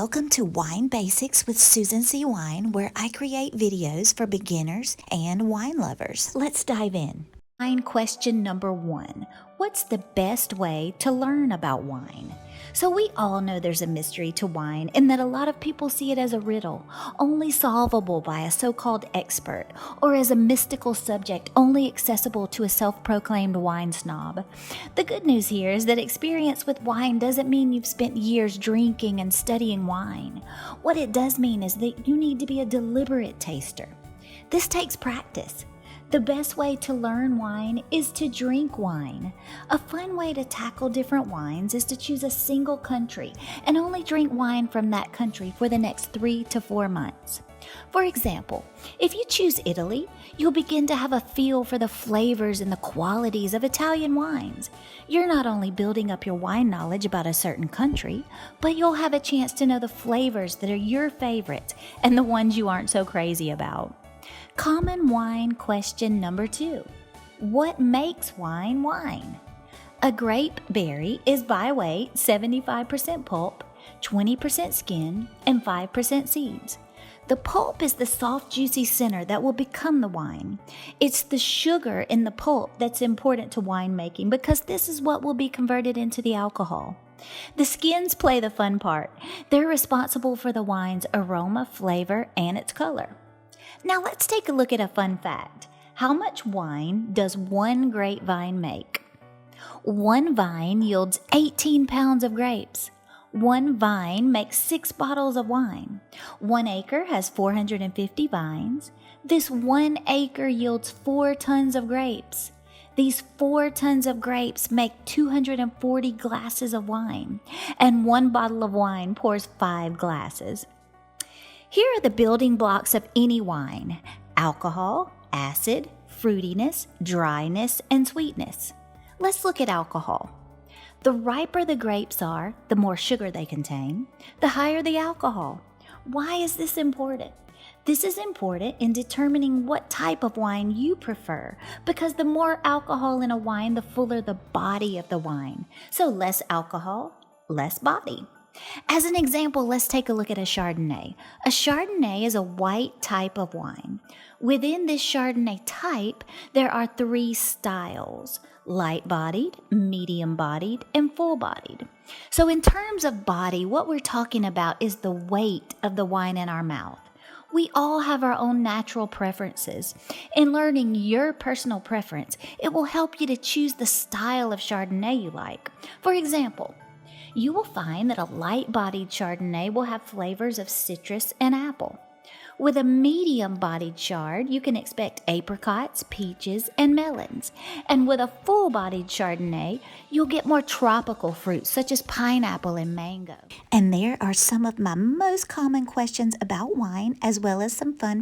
Welcome to Wine Basics with SusanCWine, where I create videos for beginners and wine lovers. Let's dive in. Wine question number 1. What's the best way to learn about wine? So we all know there's a mystery to wine in that a lot of people see it as a riddle, only solvable by a so-called expert, or as a mystical subject only accessible to a self-proclaimed wine snob. The good news here is that experience with wine doesn't mean you've spent years drinking and studying wine. What it does mean is that you need to be a deliberate taster. This takes practice. The best way to learn wine is to drink wine. A fun way to tackle different wines is to choose a single country and only drink wine from that country for the next 3 to 4 months. For example, if you choose Italy, you'll begin to have a feel for the flavors and the qualities of Italian wines. You're not only building up your wine knowledge about a certain country, but you'll have a chance to know the flavors that are your favorites and the ones you aren't so crazy about. Common wine question number 2. What makes wine wine? A grape berry is by weight 75% pulp, 20% skin, and 5% seeds. The pulp is the soft, juicy center that will become the wine. It's the sugar in the pulp that's important to winemaking because this is what will be converted into the alcohol. The skins play the fun part. They're responsible for the wine's aroma, flavor, and its color. Now let's take a look at a fun fact. How much wine does one grapevine make? One vine yields 18 pounds of grapes. One vine makes 6 bottles of wine. 1 acre has 450 vines. This 1 acre yields 4 tons of grapes. These 4 tons of grapes make 240 glasses of wine, and 1 bottle of wine pours 5 glasses. Here are the building blocks of any wine: alcohol, acid, fruitiness, dryness, and sweetness. Let's look at alcohol. The riper the grapes are, the more sugar they contain, the higher the alcohol. Why is this important? This is important in determining what type of wine you prefer, because the more alcohol in a wine, the fuller the body of the wine. So less alcohol, less body. As an example, let's take a look at a Chardonnay. A Chardonnay is a white type of wine. Within this Chardonnay type, there are 3 styles: light-bodied, medium-bodied, and full-bodied. So in terms of body, what we're talking about is the weight of the wine in our mouth. We all have our own natural preferences. In learning your personal preference, it will help you to choose the style of Chardonnay you like. For example, you will find that a light-bodied Chardonnay will have flavors of citrus and apple. With a medium-bodied Chard, you can expect apricots, peaches, and melons. And with a full-bodied Chardonnay, you'll get more tropical fruits such as pineapple and mango. And there are some of my most common questions about wine, as well as some fun